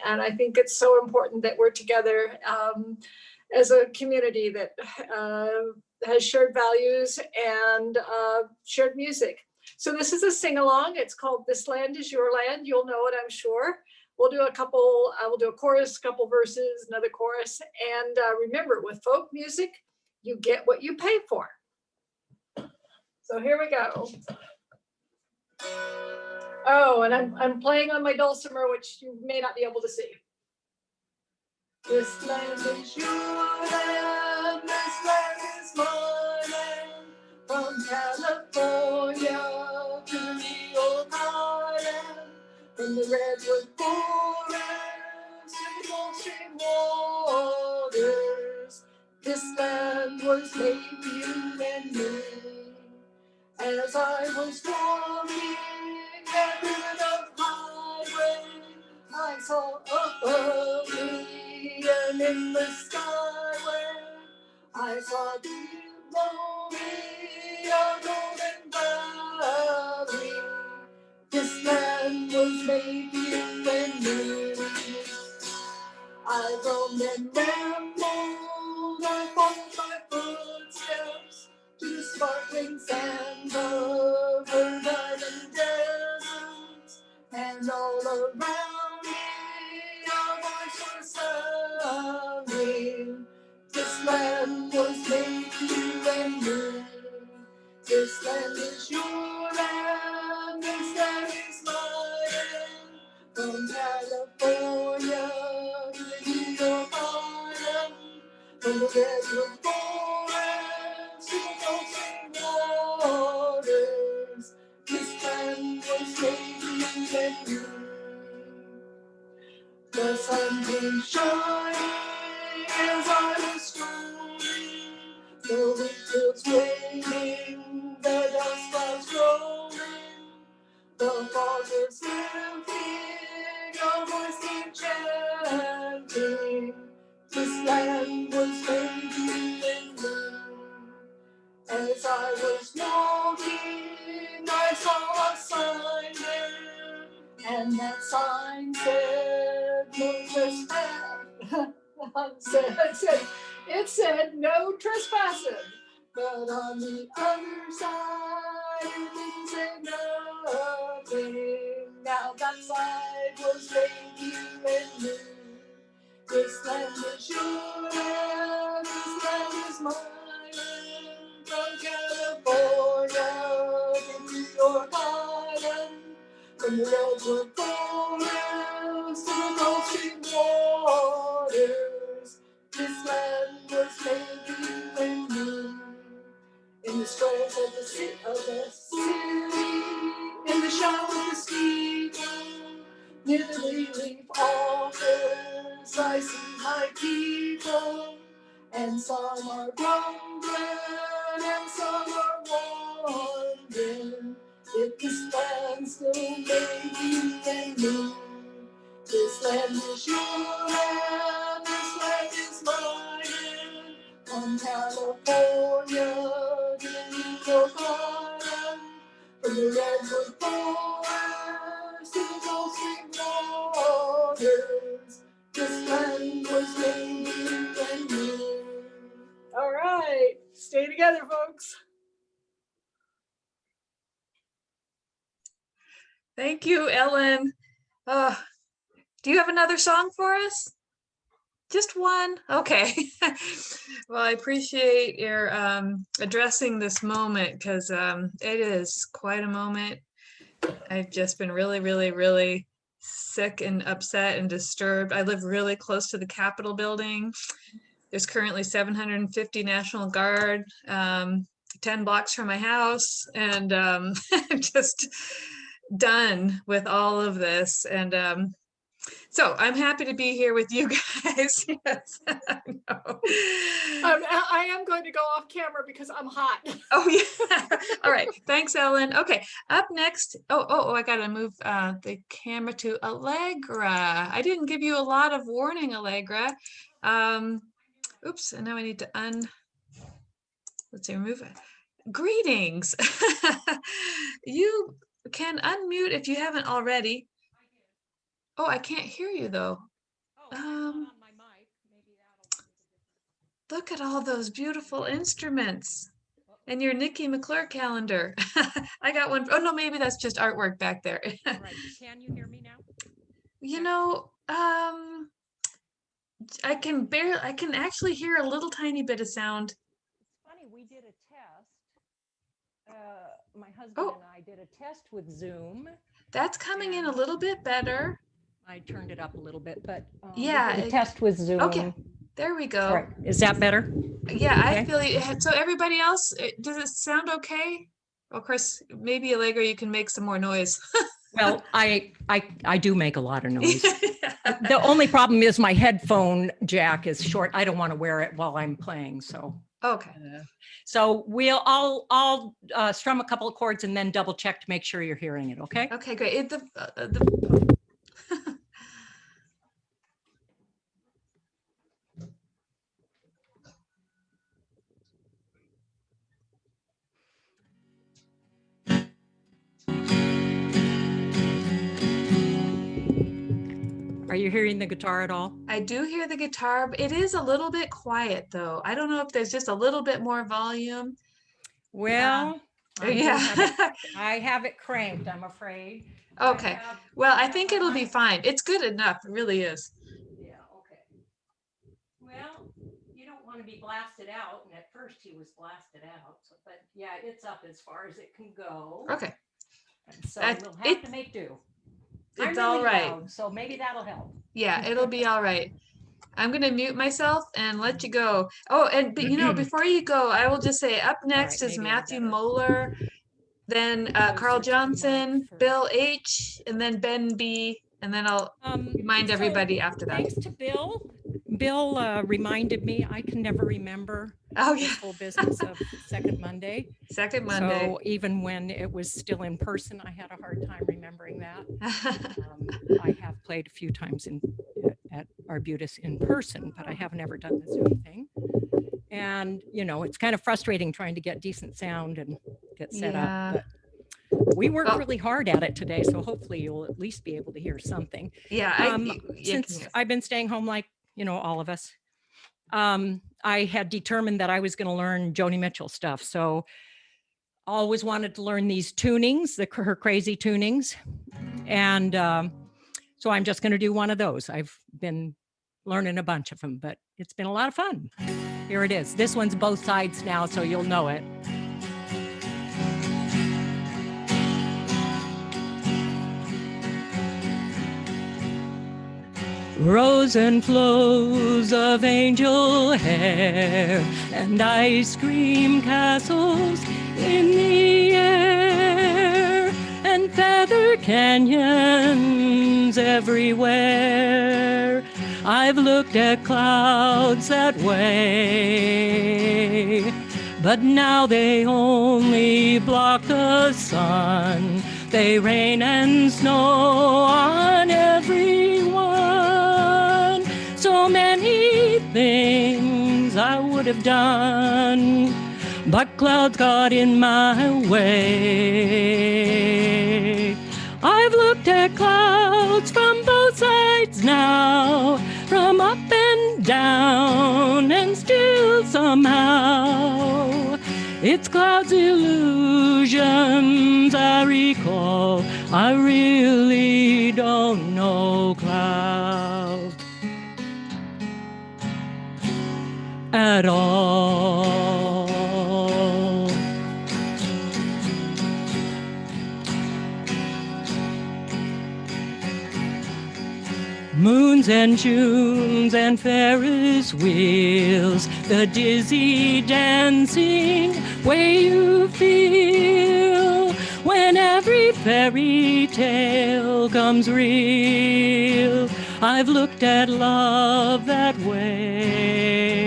And I think it's so important that we're together as a community that has shared values and shared music. So this is a sing-along. It's called This Land Is Your Land. You'll know it, I'm sure. We'll do a couple, we'll do a chorus, a couple verses, another chorus. And remember, with folk music, you get what you pay for. So here we go. Oh, and I'm playing on my dulcimer, which you may not be able to see. This land is your land, this land is my land, from California to the New York Island, from the redwood forest to the Gulf Stream waters. This land was made for you and me. As I was walking that river highway, I saw above me and in the skyway, I saw below me a golden valley. This land was made for you and me. I roamed and rambled, I followed my footsteps to the sparkling sands of her diamond deserts, and all around me a voice was sounding. This land was made for you and me. This land is your land, this land is my land, from California to the New York Island, from the redwood forest to the Gulf Stream waters. This land was made for you and me. The sun came shining as I was strolling, the wheat fields waving, the dust clouds rolling, the fog was lifting, a voice came chanting. This land was made for you and me. As I was walking, I saw a sign there, and that sign said, no trespassing. It said, no trespassing. But on the other side, it didn't say nothing. Now that side was made for you and me. This land is your land, this land is my land, from California to New York Island, from the redwood forest to the Gulf Stream waters. This land was made for you and me. In the squares of the city, in the shadow of the steeple, near the relief office, I see my people, and some are grumbling and some are wondering if this land still made you and me. This land is your land, this land is my land, from California to the New York Island, from the redwood forest to the Gulf Stream waters. This land was made for you and me. All right, stay together, folks. Thank you, Ellen. Do you have another song for us? Just one? Okay. Well, I appreciate your addressing this moment, because it is quite a moment. I've just been really, really, really sick and upset and disturbed. I live really close to the Capitol building. There's currently 750 National Guard, 10 blocks from my house, and I'm just done with all of this. And so I'm happy to be here with you guys. Yes, I know. I am going to go off camera because I'm hot. Oh yeah. All right. Thanks, Ellen. Okay. Up next. Oh, I gotta move the camera to Allegra. I didn't give you a lot of warning, Allegra. Oops. And now I need to let's see, remove it. Greetings. You can unmute if you haven't already. Oh, I can't hear you though. Oh, I'm not Um, on my mic. Maybe that'll make a Look at all those beautiful instruments difference. and your Nikki McClure calendar. I got one. Oh no, maybe that's just artwork back there. All right. Can you hear me now? You Check. know, I can actually hear a little tiny bit of sound. It's funny. We did a test. My husband Oh, and I did a test with Zoom. that's coming in a And little bit better. I turned it up a little bit, but Yeah. we did a test with Zoom. Okay, there we All go. right. Is that better? Yeah, I Okay. feel you. So everybody else, does it sound okay? Of course, maybe Allegra, you can make some more noise. Well, I do make a lot of noise. The only problem is my headphone jack is short. I don't want to wear it while I'm playing. Okay. So I'll strum a couple of chords and then double check to make sure you're hearing it. Okay. Okay, great. Are you hearing the guitar at all? I do hear the guitar. It is a little bit quiet though. I don't know if there's just a little bit more volume. Well, Yeah. I have it cranked, I'm afraid. Okay. Well, I think it'll be fine. It's good enough. It really is. Yeah, okay. Well, you don't want to be blasted out, and at first he was blasted out, but yeah, it's up as far as it can go. Okay. So we'll have to make do. It's I'm really all right. loud, so maybe that'll help. Yeah, it'll be all right. I'm gonna mute myself and let you go. Oh, but you know, before you go, I will just say up next is maybe I Matthew better Moeller, then Carl closer to the mic Johnson, first. Bill H, and then Ben B, and then I'll remind so everybody after that. Thanks to Bill. Bill reminded me I can never remember Oh yeah, this whole business of Second Monday. second Monday. So even when it was still in person, I had a hard time remembering that. I have played a few times at Arbutus in person, but I haven't ever done the Zoom thing. And, you know, it's kind of frustrating trying to get decent sound and get set up. But we worked really hard at it today, so hopefully you'll at least be able to hear something. Yeah, since I've been staying home like, you know, all of us, I had determined that I was going to learn Joni Mitchell stuff. So always wanted to learn these tunings, her crazy tunings. And so I'm just going to do one of those. I've been learning a bunch of them, but it's been a lot of fun. Here it is. This one's both sides now, so you'll know it. Rows and flows of angel hair and ice cream castles in the air and feather canyons everywhere. I've looked at clouds that way, but now they only block the sun. They rain and snow on everyone. So many things I would have done, but clouds got in my way. I've looked at clouds from both sides now, from up and down, and still somehow it's clouds' illusions I recall. I really don't know clouds at all. Moons and Junes and Ferris wheels, the dizzy dancing way you feel when every fairy tale comes real. I've looked at love that way,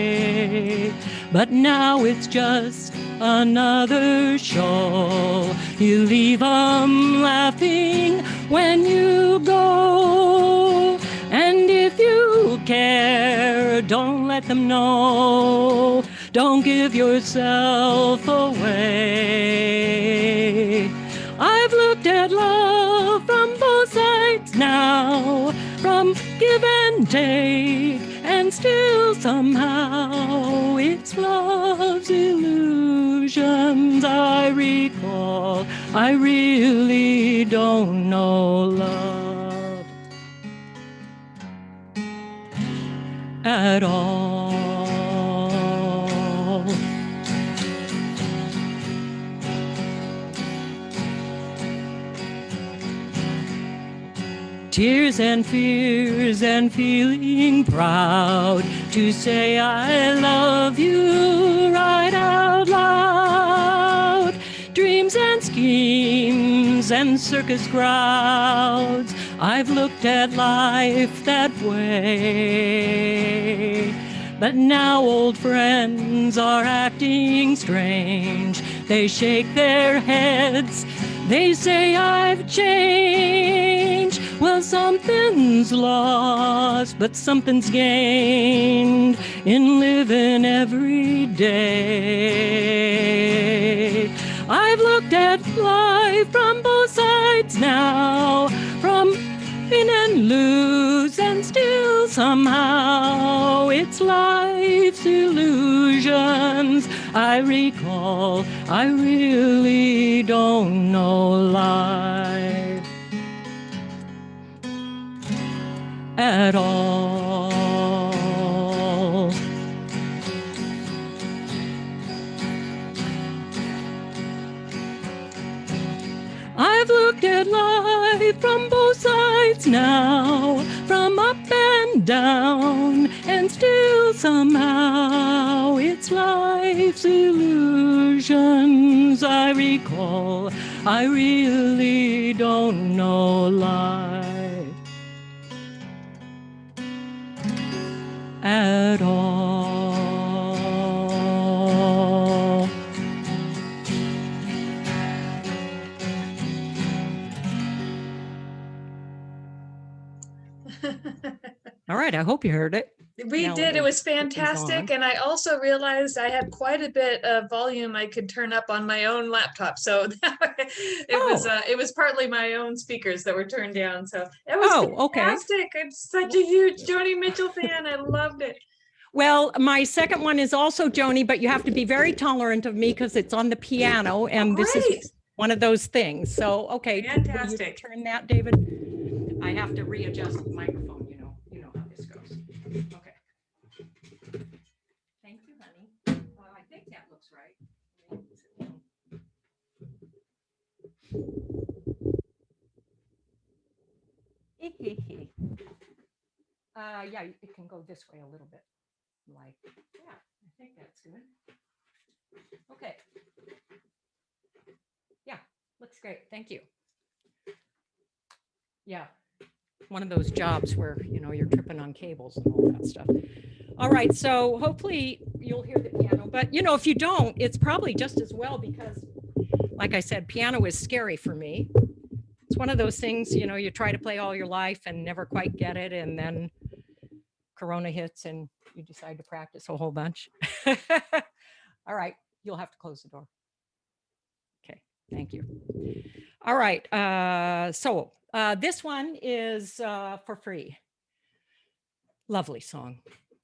but now it's just another show. You leave 'em laughing when you go. And if you care, don't let them know. Don't give yourself away. I've looked at love from both sides now. now, from give and take, and still somehow it's love's illusions I recall. I really don't know love at all. Tears and fears and feeling proud to say I love you right out loud. Dreams and schemes and circus crowds, I've looked at life that way. But now old friends are acting strange. They shake their heads, they say I've changed. Well, something's lost, but something's gained in living every day. I've looked at life from both sides now, from win and lose, and still somehow it's life's illusions I recall. I really don't know life at all. I've looked at life from both sides now, from up and down, and still somehow it's life's illusions I recall. I really don't know life at all. All right, I hope you heard it. We Now did. It the was recording's fantastic. on. And I also realized I had quite a bit of volume I could turn up on my own laptop. So it was partly my own speakers that were turned down. So it was Okay. fantastic. I'm such a huge Joni Mitchell fan. I loved it. Well, my second one is also Joni, but you have to be very tolerant of me because it's on the piano, and this is one of those things. So, okay, Fantastic. will you turn that, David? I have to readjust the microphone. You know how this goes. Okay. Thank you, honey. I think that looks right. Yeah, it can go this way a little bit. Like, yeah, I think that's good. Okay. Yeah, looks great. Thank you. Yeah, one of those jobs where, you're tripping on cables and all that stuff. All right, so hopefully you'll hear the piano, but if you don't, it's probably just as well because, like I said, piano is scary for me. It's one of those things, you try to play all your life and never quite get it, and then Corona hits and you decide to practice a whole bunch. All right, you'll have to close the door. Okay, thank you. All right, so this one is for free. Lovely song.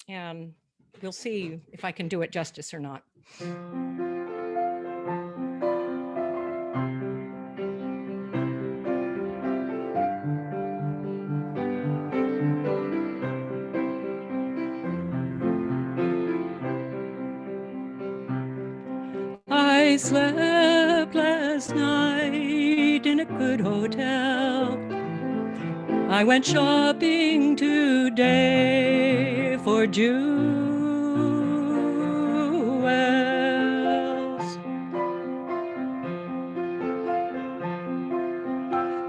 And you'll see if I can do it justice or not. I slept last night in a good hotel. I went shopping today for jewels.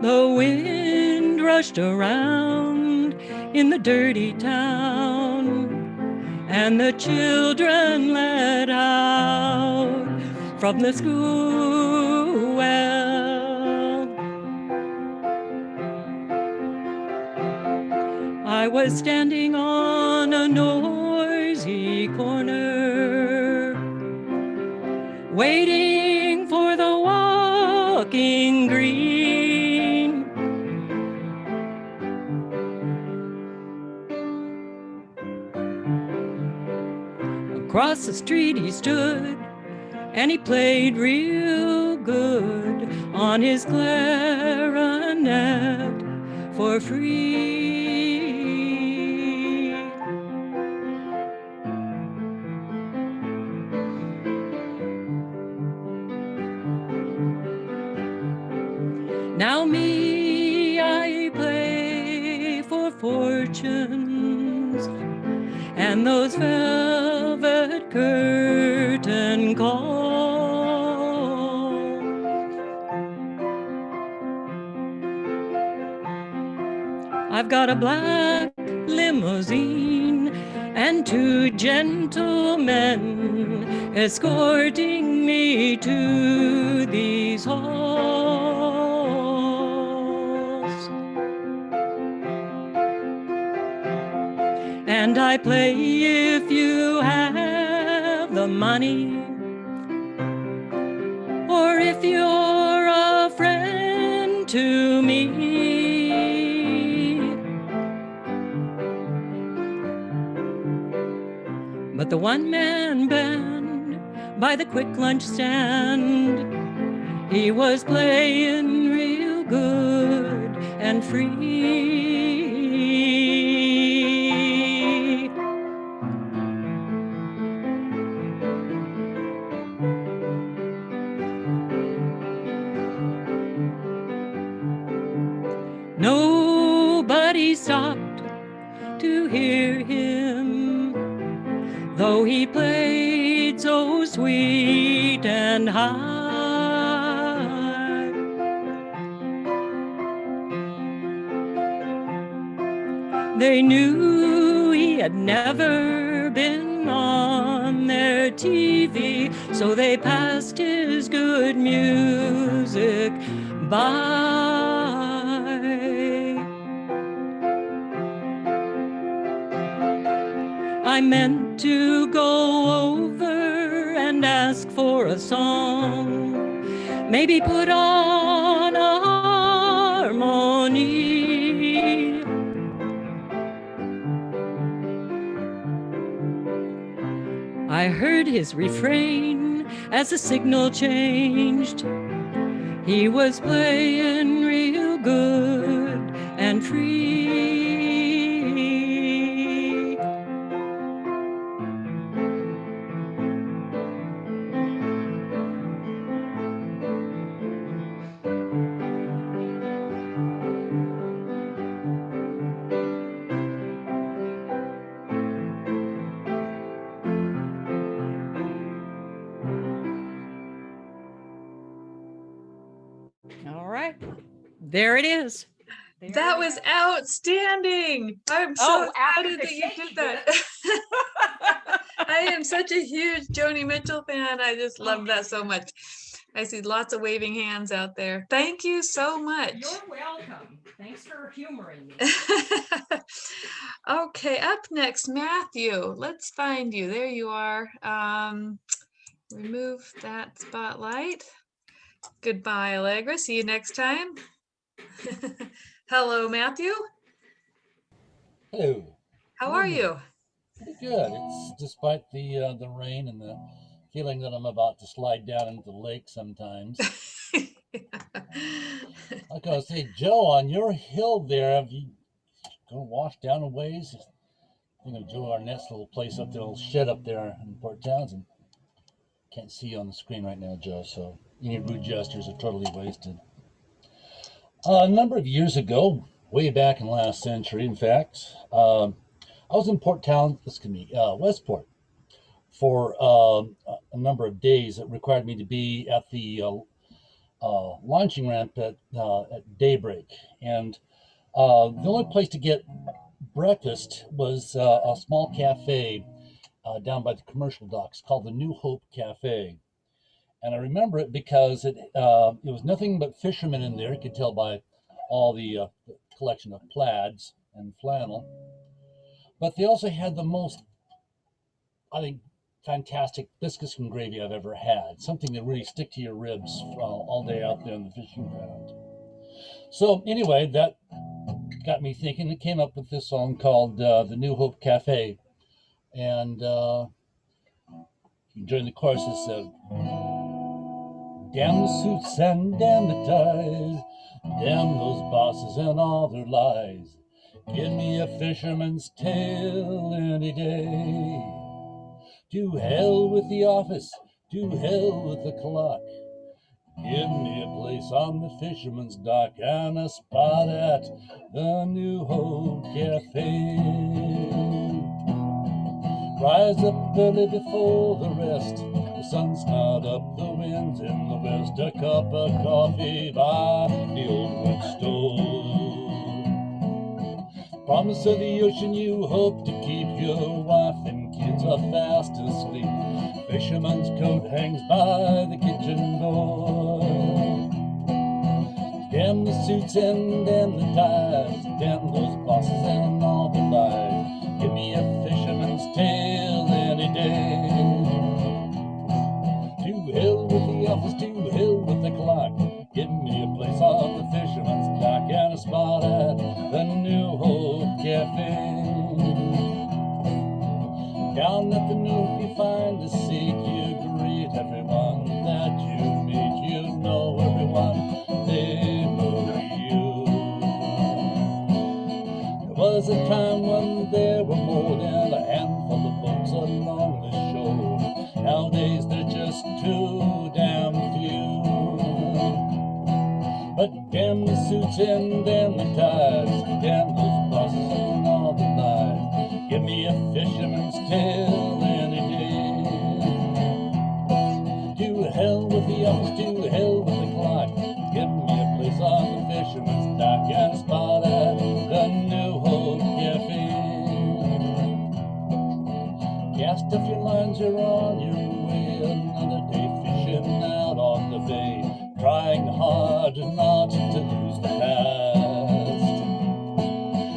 The wind rushed around in the dirty town, and the children let out from the school well. I was standing on a noisy corner, waiting for the walking green. Across the street he stood, and he played real good on his clarinet for free. Now me, I play for fortunes and those velvet curtain calls. I've got a black limousine and two gentlemen escorting me to these halls. And I play if you have the money, or if you're a friend to me. But the one-man band by the quick lunch stand, he was playing real good and free. Nobody stopped to hear him, though he played so sweet and high. They knew he had never been on their TV, so they passed his good music by. I meant to go over and ask for a song, maybe put on a harmony. I heard his refrain as the signal changed. He was playing real good and free. All right, there it is. That was outstanding. I'm so excited that you did that. I am such a huge Joni Mitchell fan. I just love that so much. I see lots of waving hands out there. Thank you so much. You're welcome. Thanks for humoring me. Okay, up next, Matthew. Let's find you. There you are. Remove that spotlight. Goodbye, Allegra. See you next time. Hello, Matthew. Hello. How are you? Pretty good. It's despite the rain and the feeling that I'm about to slide down into the lake sometimes. I gotta say, Joe, on your hill there, have you gonna wash down a ways? You know, Joe Arnett's little place up there, little shed up there in Port Townsend. Can't see you on the screen right now, Joe, so any rude gestures are totally wasted. A number of years ago, way back in last century, in fact, I was in Westport for a number of days. It required me to be at the launching ramp at daybreak. And the only place to get breakfast was a small cafe down by the commercial docks called the New Hope Cafe. And I remember it because it was nothing but fishermen in there. You could tell by all the collection of plaids and flannel. But they also had the most, I think, fantastic biscuits and gravy I've ever had. Something that really stick to your ribs all day out there in the fishing ground. So anyway, that got me thinking. It came up with this song called The New Hope Cafe. And During the chorus, it said, damn the suits and damn the ties, damn those bosses and all their lies. Give me a fisherman's tale any day. To hell with the office, to hell with the clock. Give me a place on the fisherman's dock and a spot at the New Hope Cafe. Rise up early before the rest, the sun's not up, the wind's in the west. A cup of coffee by the old wood stove. Promise of the ocean you hope to keep, your wife and kids are fast asleep. Fisherman's coat hangs by the kitchen door. Damn the suits and damn the ties, damn those bosses and all the lies. Give me a fisherman's tale any day. To hell with the office, to hell with the clock. Give me a place on the fisherman's dock and a spot at the New Hope Cafe. Down at the New Hope you find a seat, you greet everyone that you meet. You know everyone, they know you. There was a time when there were more than a handful of boats along the shore. Nowadays they're just too damn few. But damn the suits and damn the ties, damn those bosses and all the lies. Give me a fisherman's tale any day. To hell with the office, to hell with the clock. Give me a place on the fisherman's dock and a spot at the New Hope Cafe. Cast off your lines, you're on your way. Another day fishing out on the bay, trying hard not to lose the past.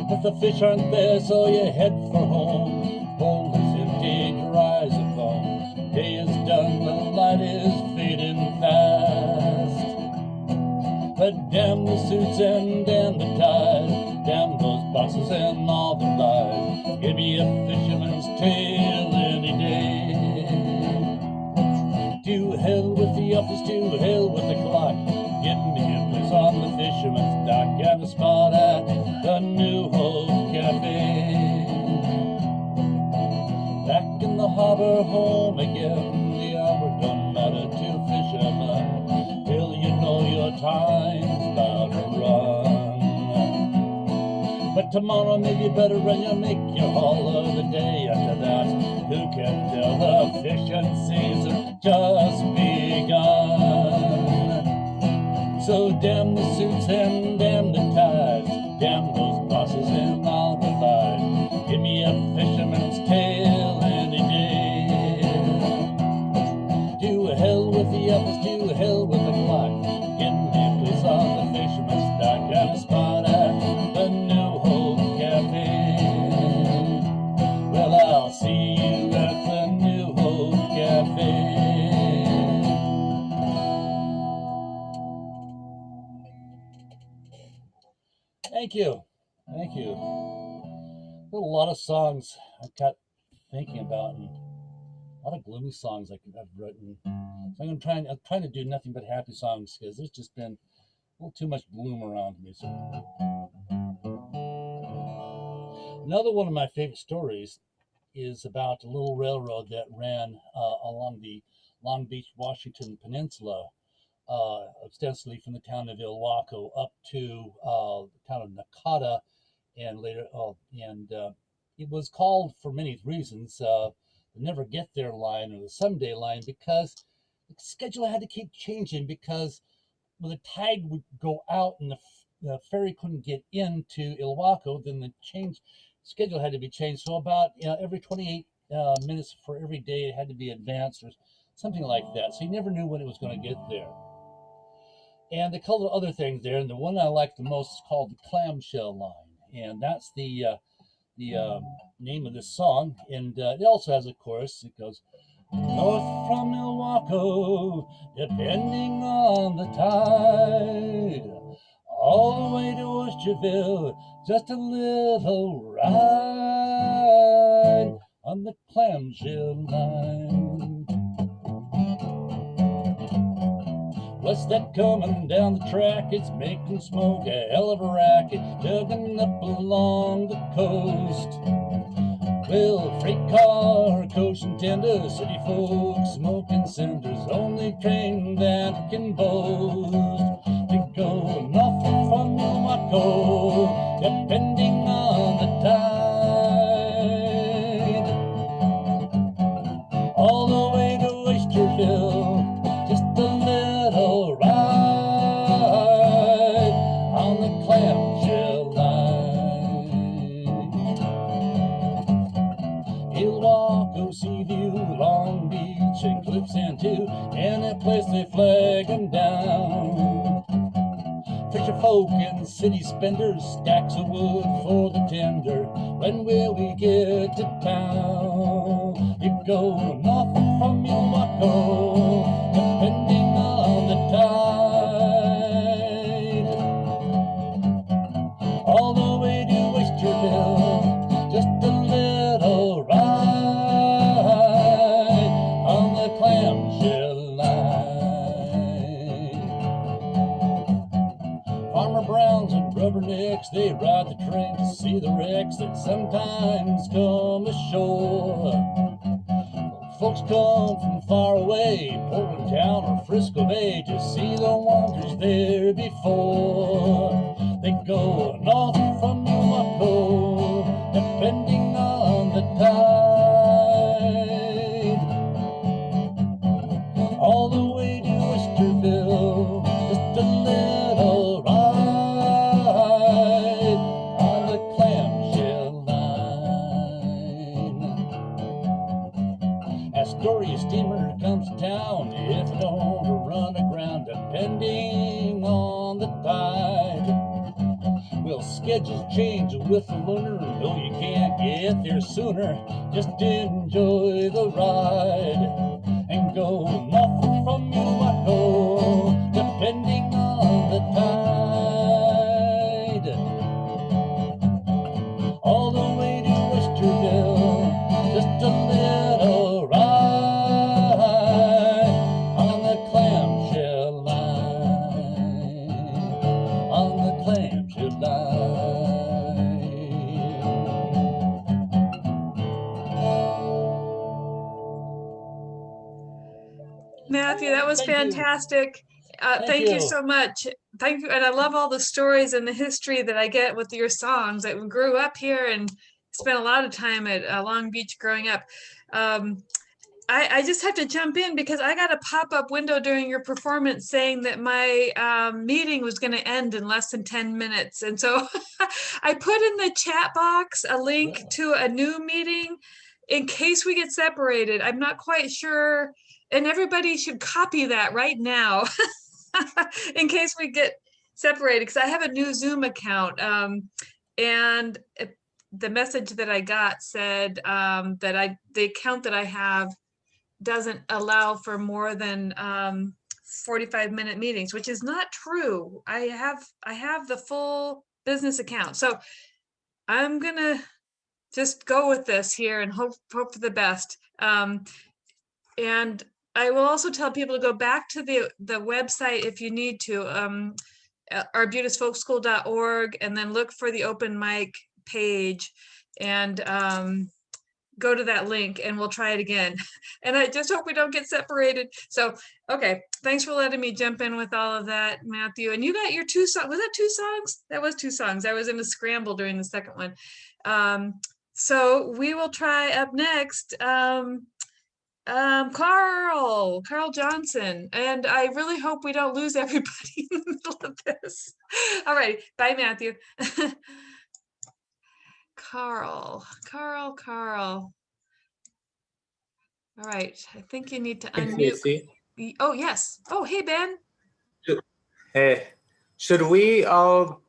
But the fish aren't there, so you head for home. Bowl is empty, dry as a bone. Day is done, the light is fading fast. But damn the suits and damn the ties, damn those bosses and all the lies. Give me a fisherman's tale any day. To hell with the office, to hell with the clock. Give me a place on the fisherman's dock and a spot at the New Hope Cafe. Back in the harbor, home again, the hour don't matter to fishermen, till you know your time's about to run. But tomorrow maybe better run, you make your haul of the day after that. Who can tell, the fishing season just begun. So damn the suits and damn the ties, damn those bosses and all the lies. Give me a fisherman's tale any day. To hell with the office, to hell with the clock. Give me a place on the fisherman's dock and a spot at the New Hope Cafe. Well, I'll see you at the New Hope Cafe. Thank you. Thank you. There's a lot of songs I got thinking about, and a lot of gloomy songs I've written. So I'm trying to do nothing but happy songs because there's just been a little too much gloom around me. So another one of my favorite stories is about a little railroad that ran along the Long Beach, Washington Peninsula, ostensibly from the town of Ilwaco up to the town of Nakata, and later, it was called for many reasons, the Never Get There line or the Someday line, because the schedule had to keep changing because when the tide would go out and the ferry couldn't get into Ilwaco, then the schedule had to be changed. So about every 28 minutes for every day, it had to be advanced or something like that. So you never knew when it was going to get there. And they called it other things there, and the one I like the most is called the Clamshell Line, and that's the name of this song. And it also has a chorus. It goes, north from Ilwaco, depending on the tide, all the way to Oysterville, just a little ride on the Clamshell Line. What's that coming down the track? It's making smoke a hell of a racket, chugging up along the coast. Well, freight car, coach and tender, city folks, smoking cinders, only train that can boast. They go north from Milwaukee, depending on the tide, all the way to Oysterville, just a little ride on the clamshell line. Ilwaco, Seaview, Long Beach, and Cliffs and two, any place they flag 'em down. Fisher folk and city spenders, stacks of wood for the tender. When will we get to town? You go north from Milwaukee, depending on the tide, all the way to Oysterville, just a little ride on the clamshell line. Farmer Browns and rubbernecks, they ride the train to see the wrecks that sometimes come ashore. Folks come from far away, Portland Town or Frisco Bay, to see the wonders there before. They go north from Milwaukee, depending on the tide, all the way to Oysterville, just a little ride on the clamshell line. Astoria steamer comes to town, if it don't run aground, depending on the tide. Well, schedules change with the lunar, though you can't get there sooner, just enjoy the ride and go north from Milwaukee, depending on the tide, all the way to Oysterville, just a little ride on the clamshell line, on the clamshell line. Matthew, that was Thank you. fantastic. Thank you so much. Thank you. And I love all the stories and the history that I get with your songs. I grew up here and spent a lot of time at Long Beach growing up. I just have to jump in because I got a pop-up window during your performance saying that my meeting was going to end in less than 10 minutes. And so I put in the chat box a link to a new meeting in case we get separated. I'm not quite sure. And everybody should copy that right now in case we get separated, because I have a new Zoom account. And the message that I got said that the account that I have doesn't allow for more than 45-minute meetings, which is not true. I have the full business account. So I'm gonna just go with this here and hope for the best. And I will also tell people to go back to the website if you need to, arbutusfolkschool.org, and then look for the open mic page and go to that link, and we'll try it again. And I just hope we don't get separated. So, okay, thanks for letting me jump in with all of that, Matthew. And you got your 2 songs. Was that 2 songs? That was 2 songs. I was in a scramble during the second one. So we will try up next. Carl Johnson, and I really hope we don't lose everybody in the middle of this. All right, bye, Matthew. Carl. All right, I think you need to unmute. Oh, yes. Oh, hey, Ben. Hey, should we all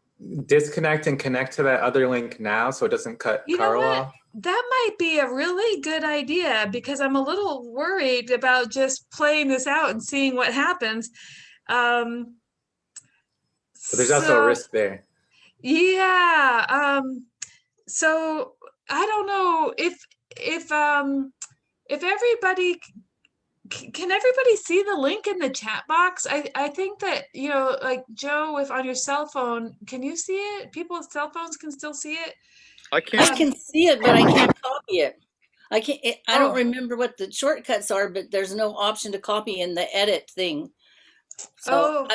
disconnect and connect to that other link now so it doesn't cut Carl off? That might be a really good idea, because I'm a little worried about just playing this out and seeing what happens. But there's also a risk there. Yeah. So I don't know if everybody Can everybody see the link in the chat box? I think that, you know, like Joe, if on your cell phone, can you see it? People with cell phones can still see it. I I can't. can see it, but I can't copy it. I can't. I don't Oh. remember what the shortcuts are, but there's no option to copy in the edit thing. So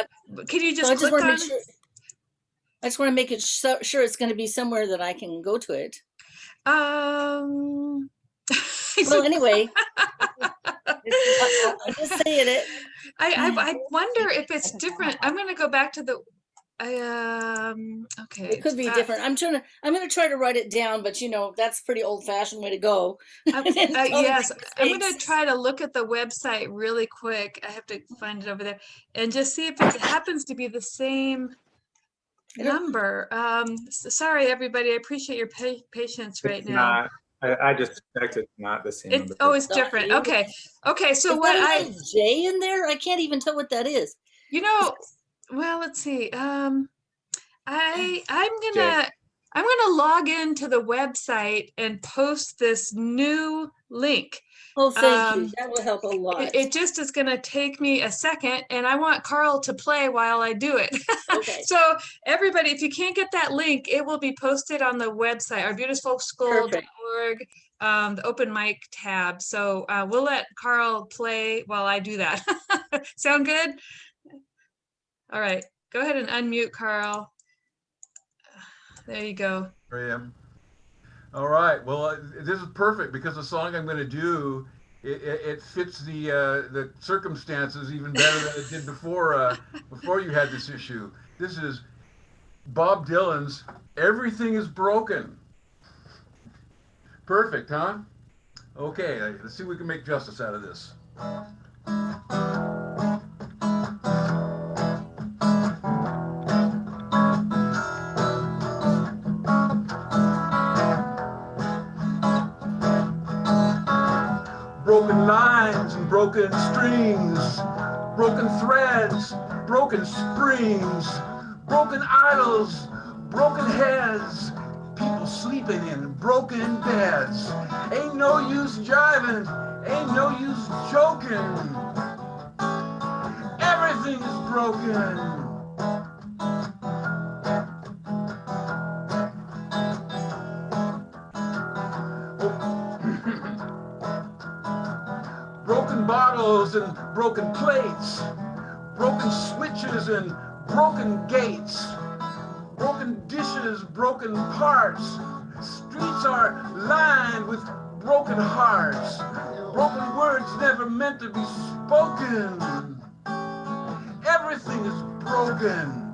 Can you so just I just click want to on? make sure. I just want to make it sure it's going to be somewhere that I can go to it. Well, anyway, I'm just saying it. I wonder if it's different. I'm going to go back to the. Okay. It could be different. I'm going to try to write it down, but you know, that's a pretty old fashioned way to go. Yes, I'm going to try to look at the website really quick. I have to find it over there and just see if it happens to be the same number. Sorry, everybody. I appreciate your patience right It's now. not. I just checked. It's not the same number. It's different. Okay. So is what that a little J in there? I can't even tell what that is. You know, well, let's see. I'm gonna log into the website and post this new link. Oh, thank you. That will help a lot. It just is gonna take me a second, and I want Carl to play while I do it. Okay. So everybody, if you can't get that link, it will be posted on the website, arbutusfolkschool.org, the open mic tab. So we'll let Carl play while I do that. Sound good? All right, go ahead and unmute Carl. There you go. I am. All right. Well, this is perfect because the song I'm going to do it fits the circumstances even better than it did before you had this issue. This is Bob Dylan's "Everything Is Broken." Perfect, huh? Okay. Let's see if we can make justice out of this. Broken lines and broken strings, broken threads, broken springs, broken idols, broken heads, people sleeping in broken beds. Ain't no use jiving, ain't no use joking. Everything is broken. Broken bottles and broken plates, broken switches and broken gates, broken dishes, broken parts. Streets are lined with broken hearts, broken words never meant to be spoken. Everything is broken.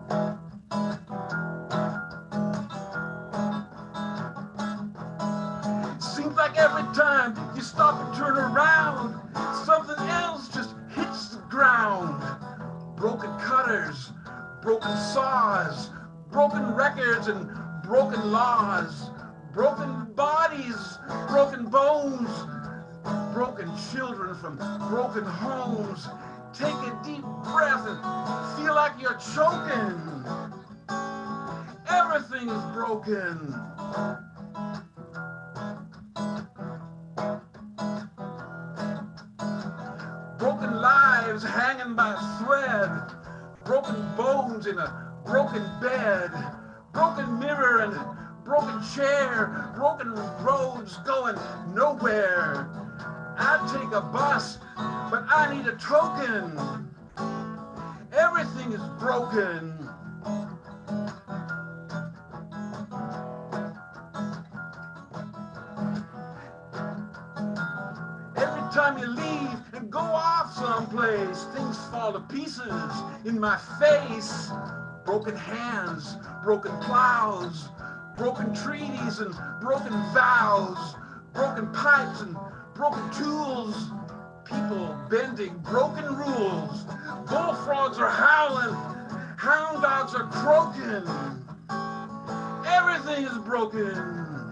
Seems like every time you stop and turn around, something else just hits the ground. Broken cutters, broken saws, broken records and broken laws, broken bodies, broken bones, broken children from broken homes. Take a deep breath and feel like you're choking. Everything is broken. Broken lives hanging by a thread, broken bones in a broken bed, broken mirror and broken chair, broken roads going nowhere. I'd take a bus, but I need a token. Everything is broken. Every time you leave and go off someplace, things fall to pieces in my face. Broken hands, broken plows, broken treaties and broken vows, broken pipes and broken tools, people bending broken rules. Bullfrogs are howling, hound dogs are croaking. Everything is broken.